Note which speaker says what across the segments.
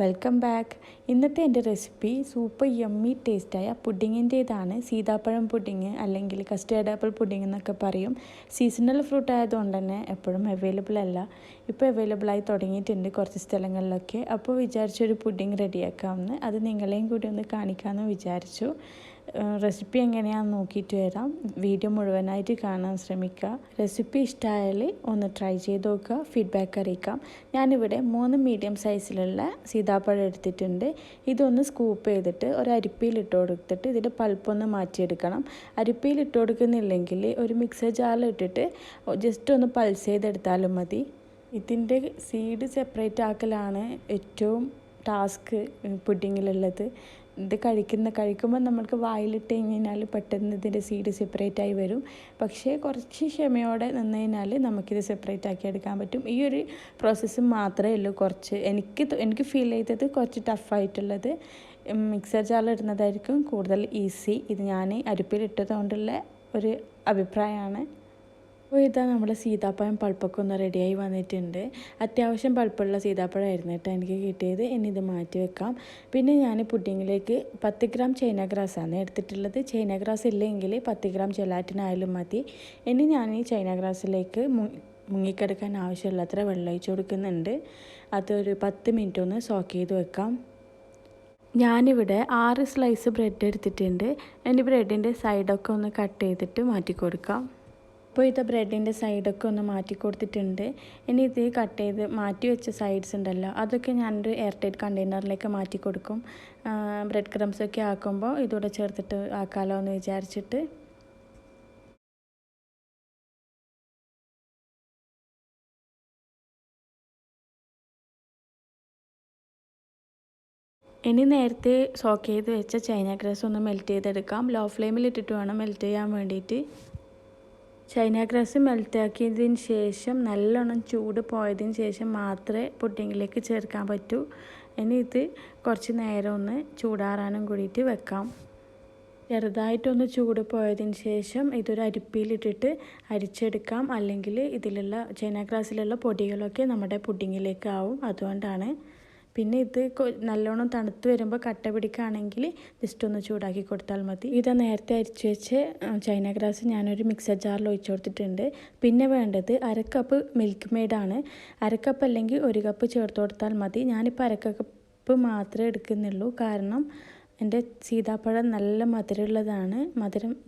Speaker 1: Welcome back. ഇന്നത്തെ എൻ്റെ recipe super yummy ടേസ്റ്റായ പുഡിങ്ങിൻ്റേതാണ്. സീതാപ്പഴം pudding അല്ലെങ്കിൽ കസ്റ്റേർഡ് ആപ്പിൾ പുഡിങ് എന്നൊക്കെ പറയും. സീസണൽ ഫ്രൂട്ട് ആയതുകൊണ്ട് തന്നെ എപ്പോഴും അവൈലബിൾ അല്ല. ഇപ്പോൾ അവൈലബിളായി തുടങ്ങിയിട്ടുണ്ട് കുറച്ച് സ്ഥലങ്ങളിലൊക്കെ. അപ്പോൾ വിചാരിച്ചൊരു പുഡിങ് റെഡിയാക്കാമെന്ന്, അത് നിങ്ങളെയും കൂടി ഒന്ന് കാണിക്കാമെന്ന് വിചാരിച്ചു. റെസിപ്പി എങ്ങനെയാണെന്ന് നോക്കിയിട്ട് വരാം. വീഡിയോ മുഴുവനായിട്ട് കാണാൻ ശ്രമിക്കുക. റെസിപ്പി ഇഷ്ടമായാൽ ഒന്ന് ട്രൈ ചെയ്ത് നോക്കുക, ഫീഡ്ബാക്ക് അറിയിക്കാം. ഞാനിവിടെ 3 മീഡിയം സൈസിലുള്ള സീതാപ്പഴം എടുത്തിട്ടുണ്ട്. ഇതൊന്ന് സ്കൂപ്പ് ചെയ്തിട്ട് ഒരു അരിപ്പയിൽ ഇട്ട് കൊടുത്തിട്ട് ഇതിൻ്റെ പൾപ്പൊന്ന് മാറ്റിയെടുക്കണം. അരിപ്പയിൽ ഇട്ട് കൊടുക്കുന്നില്ലെങ്കിൽ ഒരു മിക്സർ ജാറിൽ ഇട്ടിട്ട് ജസ്റ്റ് ഒന്ന് പൾസ് ചെയ്തെടുത്താലും മതി. ഇതിൻ്റെ സീഡ് സെപ്പറേറ്റ് ആക്കലാണ് ഏറ്റവും ടാസ്ക് പുഡിങ്ങിലുള്ളത്. ഇത് കഴിക്കുമ്പോൾ നമ്മൾക്ക് വായിലിട്ട് കഴിഞ്ഞാൽ പെട്ടെന്ന് ഇതിൻ്റെ സീഡ് സെപ്പറേറ്റ് ആയി വരും. പക്ഷേ കുറച്ച് ക്ഷമയോടെ നിന്ന് കഴിഞ്ഞാൽ നമുക്കിത് സെപ്പറേറ്റ് ആക്കി എടുക്കാൻ പറ്റും. ഈ ഒരു പ്രോസസ്സ് മാത്രമേ ഉള്ളൂ കുറച്ച് എനിക്ക് ഫീൽ ചെയ്തത് കുറച്ച് ടഫായിട്ടുള്ളത്. മിക്സർ ജാറിൽ ഇടുന്നതായിരിക്കും കൂടുതൽ ഈസി. ഇത് ഞാൻ അരിപ്പിലിട്ടത് കൊണ്ടുള്ള ഒരു അഭിപ്രായമാണ്. അപ്പോൾ ഇതാ നമ്മുടെ സീതാപ്പഴം പൾപ്പൊക്കെ ഒന്ന് റെഡിയായി വന്നിട്ടുണ്ട്. അത്യാവശ്യം പൾപ്പുള്ള സീതാപ്പഴമായിരുന്നു കേട്ടോ എനിക്ക് കിട്ടിയത്. ഇനി ഇത് മാറ്റി വെക്കാം. പിന്നെ ഞാൻ പുഡിങ്ങിലേക്ക് 10 ഗ്രാം ചൈന ഗ്രാസാണ് എടുത്തിട്ടുള്ളത്. ചൈന ഗ്രാസ് ഇല്ലെങ്കിൽ 10 ഗ്രാം ജെലാറ്റിനായാലും മതി. ഇനി ഞാൻ ഈ ചൈന ഗ്രാസിലേക്ക് മുങ്ങിക്കിടക്കാൻ ആവശ്യമുള്ളത്ര വെള്ളം ഒഴിച്ച് കൊടുക്കുന്നുണ്ട്. അതൊരു 10 മിനിറ്റ് ഒന്ന് സോക്ക് ചെയ്ത് വെക്കാം. ഞാനിവിടെ 6 സ്ലൈസ് ബ്രെഡ് എടുത്തിട്ടുണ്ട്. ഇനി ബ്രെഡിൻ്റെ സൈഡൊക്കെ ഒന്ന് കട്ട് ചെയ്തിട്ട് മാറ്റി കൊടുക്കാം. അപ്പോൾ ഇത് ബ്രെഡിൻ്റെ സൈഡൊക്കെ ഒന്ന് മാറ്റി കൊടുത്തിട്ടുണ്ട്. ഇനി ഇത് കട്ട് ചെയ്ത് മാറ്റി വെച്ച സൈഡ്സ് ഉണ്ടല്ലോ, അതൊക്കെ ഞാനൊരു എയർ ടൈറ്റ് കണ്ടെയ്നറിലേക്ക് മാറ്റി കൊടുക്കും. ബ്രെഡ് ക്രംസൊക്കെ ആക്കുമ്പോൾ ഇതൂടെ ചേർത്തിട്ട് ആക്കാമല്ലോ എന്ന് വിചാരിച്ചിട്ട്. ഇനി നേരത്തെ സോക്ക് ചെയ്ത് വെച്ച ചൈന ഗ്രാസ് ഒന്ന് മെൽറ്റ് ചെയ്തെടുക്കാം. ലോ ഫ്ലെയിമിൽ ഇട്ടിട്ട് വേണം മെൽറ്റ് ചെയ്യാൻ വേണ്ടിയിട്ട്. ചൈന ഗ്രാസ് മെൽറ്റാക്കിയതിന് ശേഷം നല്ലോണം ചൂട് പോയതിന് ശേഷം മാത്രമേ പുഡിങ്ങിലേക്ക് ചേർക്കാൻ പറ്റൂ. ഇനി ഇത് കുറച്ച് നേരം ഒന്ന് ചൂടാറാനും കൂടിയിട്ട് വെക്കാം. ചെറുതായിട്ടൊന്ന് ചൂട് പോയതിന് ശേഷം ഇതൊരു അരിപ്പിയിലിട്ടിട്ട് അരിച്ചെടുക്കാം. അല്ലെങ്കിൽ ഇതിലുള്ള ചൈന ഗ്രാസിലുള്ള പൊടികളൊക്കെ നമ്മുടെ പുഡിങ്ങിലേക്ക് ആവും. അതുകൊണ്ടാണ്. പിന്നെ ഇത് നല്ലോണം തണുത്ത് വരുമ്പോൾ കട്ട പിടിക്കുകയാണെങ്കിൽ ജസ്റ്റ് ഒന്ന് ചൂടാക്കി കൊടുത്താൽ മതി. ഇത് നേരത്തെ അരിച്ച് വെച്ച് ചൈന ഗ്രാസ് ഞാനൊരു മിക്സർ ജാറിൽ ഒഴിച്ച് കൊടുത്തിട്ടുണ്ട്. പിന്നെ വേണ്ടത് 1/2 കപ്പ് മിൽക്ക് മെയ്ഡാണ്. 1/2 കപ്പ് അല്ലെങ്കിൽ 1 കപ്പ് ചേർത്ത് കൊടുത്താൽ മതി. ഞാനിപ്പോൾ 1/2 കപ്പ് മാത്രമേ എടുക്കുന്നുള്ളൂ. കാരണം എൻ്റെ സീതാപ്പഴം നല്ല മധുരമുള്ളതാണ്.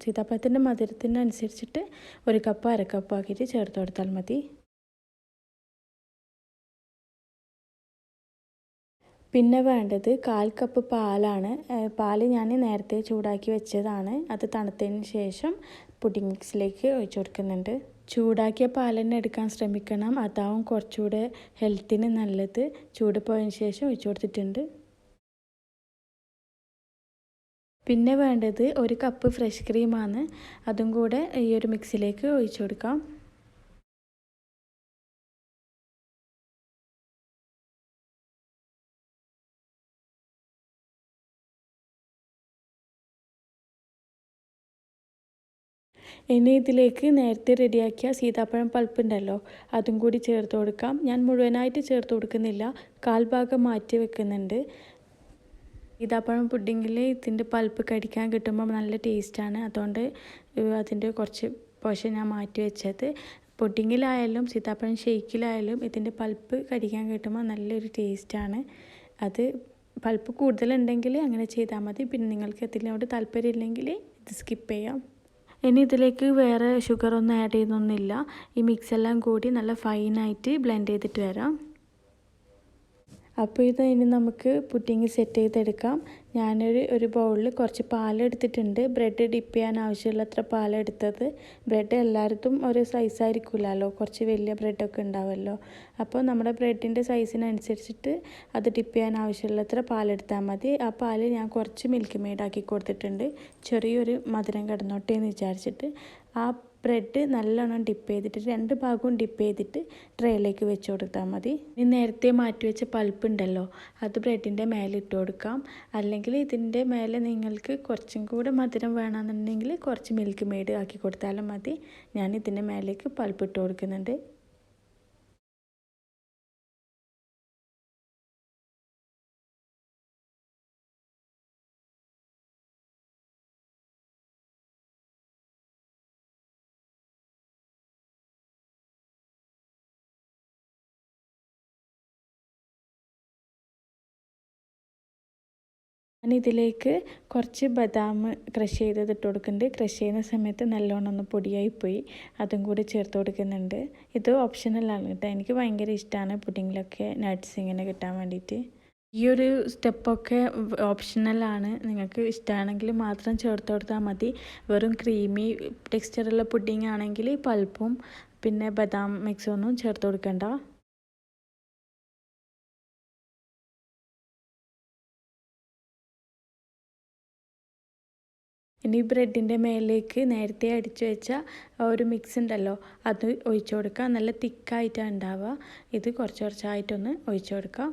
Speaker 1: സീതാപ്പഴത്തിൻ്റെ മധുരത്തിനനുസരിച്ചിട്ട് 1 കപ്പ് 1/2 കപ്പ് ആക്കിയിട്ട് ചേർത്ത് കൊടുത്താൽ മതി. പിന്നെ വേണ്ടത് 1/4 കപ്പ് പാലാണ്. പാല് ഞാൻ നേരത്തെ ചൂടാക്കി വെച്ചതാണ്. അത് തണുത്തതിന് ശേഷം പുഡിംഗ് മിക്സിലേക്ക് ഒഴിച്ചു കൊടുക്കുന്നുണ്ട്. ചൂടാക്കിയ പാൽ തന്നെ എടുക്കാൻ ശ്രമിക്കണം, അതാവും കുറച്ചുകൂടെ ഹെൽത്തിന് നല്ലത്. ചൂട് പോയതിന് ശേഷം ഒഴിച്ചു കൊടുത്തിട്ടുണ്ട്. പിന്നെ വേണ്ടത് 1 കപ്പ് ഫ്രഷ് ക്രീമാണ്. അതും കൂടെ ഈ ഒരു മിക്സിലേക്ക് ഒഴിച്ചു കൊടുക്കാം. ഇനി ഇതിലേക്ക് നേരത്തെ റെഡിയാക്കിയ സീതാപ്പഴം പൾപ്പുണ്ടല്ലോ, അതും കൂടി ചേർത്ത് കൊടുക്കാം. ഞാൻ മുഴുവനായിട്ട് ചേർത്ത് കൊടുക്കുന്നില്ല, 1/4 ഭാഗം മാറ്റി വെക്കുന്നുണ്ട്. സീതാപ്പഴം പുഡിങ്ങിൽ ഇതിൻ്റെ പൾപ്പ് കടിക്കാൻ കിട്ടുമ്പോൾ നല്ല ടേസ്റ്റാണ്. അതുകൊണ്ട് അതിൻ്റെ കുറച്ച് പോർഷൻ ഞാൻ മാറ്റി വെച്ചത്. പുഡിങ്ങിലായാലും സീതാപ്പഴം ഷേക്കിലായാലും ഇതിൻ്റെ പൾപ്പ് കടിക്കാൻ കിട്ടുമ്പോൾ നല്ലൊരു ടേസ്റ്റാണ്. അത് പൾപ്പ് കൂടുതലുണ്ടെങ്കിൽ അങ്ങനെ ചെയ്താൽ മതി. പിന്നെ നിങ്ങൾക്ക് ഇതിനോട് താല്പര്യമില്ലെങ്കിൽ ഇത് സ്കിപ്പ് ചെയ്യാം. ഇനി ഇതിലേക്ക് വേറെ ഷുഗറൊന്നും ആഡ് ചെയ്യുന്നൊന്നുമില്ല. ഈ മിക്സെല്ലാം കൂടി നല്ല ഫൈനായിട്ട് ബ്ലെൻഡ് ചെയ്തിട്ട് വരാം. അപ്പോൾ ഇനി നമുക്ക് പുഡിങ് സെറ്റ് ചെയ്തെടുക്കാം. ഞാനൊരു ബൗളിൽ കുറച്ച് പാലെടുത്തിട്ടുണ്ട്. ബ്രെഡ് ഡിപ്പ് ചെയ്യാൻ ആവശ്യമുള്ളത്ര പാലെടുത്തത്. ബ്രെഡ് എല്ലായിടത്തും ഒരു സൈസായിരിക്കില്ലല്ലോ, കുറച്ച് വലിയ ബ്രെഡൊക്കെ ഉണ്ടാവുമല്ലോ. അപ്പോൾ നമ്മുടെ ബ്രെഡിൻ്റെ സൈസിനനുസരിച്ചിട്ട് അത് ഡിപ്പ് ചെയ്യാൻ ആവശ്യമുള്ളത്ര പാലെടുത്താൽ മതി. ആ പാല് ഞാൻ കുറച്ച് മിൽക്ക് മെയ്ഡാക്കി കൊടുത്തിട്ടുണ്ട്, ചെറിയൊരു മധുരം കിടന്നോട്ടെ എന്ന് വിചാരിച്ചിട്ട്. ആ ബ്രെഡ് നല്ലോണം ഡിപ്പ് ചെയ്തിട്ട് 2 ഭാഗവും ഡിപ്പ് ചെയ്തിട്ട് ട്രേയിലേക്ക് വെച്ച് കൊടുത്താൽ മതി. ഇനി നേരത്തെ മാറ്റി വെച്ച പൾപ്പ് ഉണ്ടല്ലോ, അത് ബ്രെഡിൻ്റെ മേലെ ഇട്ട് കൊടുക്കാം. അല്ലെങ്കിൽ ഇതിൻ്റെ മേലെ നിങ്ങൾക്ക് കുറച്ചും കൂടെ മധുരം വേണമെന്നുണ്ടെങ്കിൽ കുറച്ച് മിൽക്ക് മെയ്ഡ് ആക്കി കൊടുത്താലും മതി. ഞാൻ ഇതിൻ്റെ മേലേക്ക് പൾപ്പ് ഇട്ട് കൊടുക്കുന്നുണ്ട്. ഞാനിതിലേക്ക് കുറച്ച് ബദാം ക്രഷ് ചെയ്തത് ഇട്ട് കൊടുക്കുന്നുണ്ട്. ക്രഷ് ചെയ്യുന്ന സമയത്ത് നല്ലോണം ഒന്ന് പൊടിയായിപ്പോയി, അതും കൂടി ചേർത്ത് കൊടുക്കുന്നുണ്ട്. ഇത് ഓപ്ഷണലാണ് കേട്ടോ. എനിക്ക് ഭയങ്കര ഇഷ്ടമാണ് പുഡിങ്ങിലൊക്കെ നട്ട്സ് ഇങ്ങനെ കിട്ടാൻ വേണ്ടിയിട്ട്. ഈ ഒരു സ്റ്റെപ്പൊക്കെ ഓപ്ഷണലാണ്, നിങ്ങൾക്ക് ഇഷ്ടമാണെങ്കിൽ മാത്രം ചേർത്ത് കൊടുത്താൽ മതി. വെറും ക്രീമി ടെക്സ്ചറുള്ള പുഡിംഗ് ആണെങ്കിൽ പൾപ്പും പിന്നെ ബദാം മിക്സൊന്നും ചേർത്ത് കൊടുക്കണ്ട. ഇനി ബ്രെഡിൻ്റെ മേലേക്ക് നേരത്തെ അടിച്ചു വെച്ച ഒരു മിക്സ് ഉണ്ടല്ലോ, അത് ഒഴിച്ചു കൊടുക്കുക. നല്ല തിക്കായിട്ടാണ് ഉണ്ടാവുക. ഇത് കുറച്ച് കുറച്ചായിട്ടൊന്ന് ഒഴിച്ചു കൊടുക്കുക.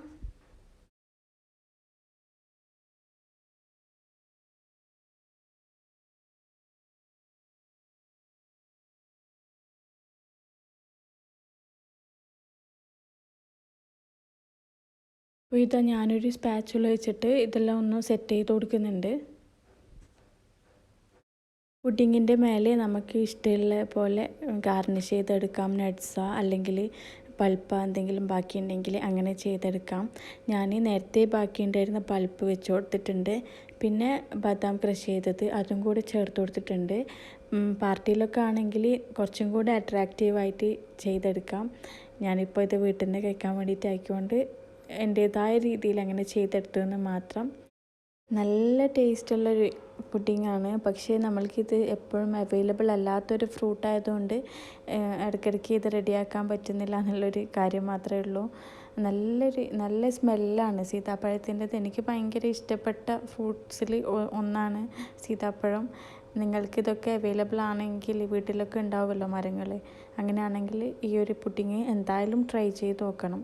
Speaker 1: അപ്പോൾ ഇതാ ഞാനൊരു സ്പാച്ചുല വെച്ചിട്ട് ഇതെല്ലാം ഒന്ന് സെറ്റ് ചെയ്ത് കൊടുക്കുന്നുണ്ട്. പുഡിങ്ങിൻ്റെ മേലെ നമുക്ക് ഇഷ്ടമുള്ള പോലെ ഗാർണിഷ് ചെയ്തെടുക്കാം. നട്ട്സോ അല്ലെങ്കിൽ പൾപ്പ് എന്തെങ്കിലും ബാക്കിയുണ്ടെങ്കിൽ അങ്ങനെ ചെയ്തെടുക്കാം. ഞാൻ നേരത്തെ ബാക്കിയുണ്ടായിരുന്ന പൾപ്പ് വെച്ച് കൊടുത്തിട്ടുണ്ട്. പിന്നെ ബദാം ക്രഷ് ചെയ്തത് അതും കൂടി ചേർത്ത് കൊടുത്തിട്ടുണ്ട്. പാർട്ടിയിലൊക്കെ ആണെങ്കിൽ കുറച്ചും കൂടി അട്രാക്റ്റീവായിട്ട് ചെയ്തെടുക്കാം. ഞാനിപ്പോൾ ഇത് വീട്ടിൽ നിന്ന് കഴിക്കാൻ വേണ്ടിയിട്ട് ആയിക്കൊണ്ട് എൻ്റേതായ രീതിയിൽ അങ്ങനെ ചെയ്തെടുത്തതെന്ന് മാത്രം. നല്ല ടേസ്റ്റുള്ളൊരു പുഡിങ്ങാണ്. പക്ഷേ നമ്മൾക്കിത് എപ്പോഴും അവൈലബിൾ അല്ലാത്തൊരു ഫ്രൂട്ട് ആയതുകൊണ്ട് ഇടയ്ക്കിടയ്ക്ക് ഇത് റെഡിയാക്കാൻ പറ്റുന്നില്ല എന്നുള്ളൊരു കാര്യം മാത്രമേ ഉള്ളൂ. നല്ല സ്മെല്ലാണ് സീതാപ്പഴത്തിൻ്റെത്. എനിക്ക് ഭയങ്കര ഇഷ്ടപ്പെട്ട ഫ്രൂട്ട്സിൽ ഒന്നാണ് സീതാപ്പഴം. നിങ്ങൾക്കിതൊക്കെ അവൈലബിൾ ആണെങ്കിൽ വീട്ടിലൊക്കെ ഉണ്ടാവുമല്ലോ മരങ്ങൾ, അങ്ങനെയാണെങ്കിൽ ഈ ഒരു പുഡിങ് എന്തായാലും ട്രൈ ചെയ്ത് നോക്കണം.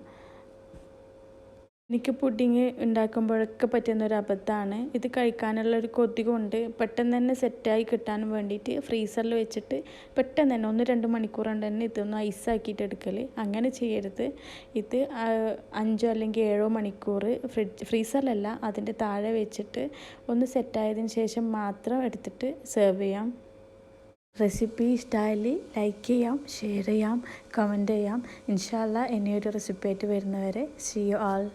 Speaker 1: എനിക്ക് പുഡിങ് ഉണ്ടാക്കുമ്പോഴൊക്കെ പറ്റുന്നൊരു അബദ്ധമാണ്, ഇത് കഴിക്കാനുള്ളൊരു കൊതി കൊണ്ട് പെട്ടെന്ന് തന്നെ സെറ്റായി കിട്ടാൻ വേണ്ടിയിട്ട് ഫ്രീസറിൽ വെച്ചിട്ട് പെട്ടെന്ന് തന്നെ 1-2 മണിക്കൂർ കൊണ്ട് തന്നെ ഇതൊന്ന് ഐസാക്കിയിട്ട് എടുക്കൽ. അങ്ങനെ ചെയ്യരുത്. ഇത് 5 അല്ലെങ്കിൽ 7 മണിക്കൂർ ഫ്രീസറിലല്ല അതിൻ്റെ താഴെ വെച്ചിട്ട് ഒന്ന് സെറ്റായതിന് ശേഷം മാത്രം എടുത്തിട്ട് സെർവ് ചെയ്യാം. റെസിപ്പി ഇഷ്ടമായാൽ ലൈക്ക് ചെയ്യാം, ഷെയർ ചെയ്യാം, കമൻറ്റ് ചെയ്യാം. ഇൻഷാ അല്ലാഹ് ഇനിയൊരു റെസിപ്പി ആയിട്ട് വരുന്നവരെ സീ യു ആൾ.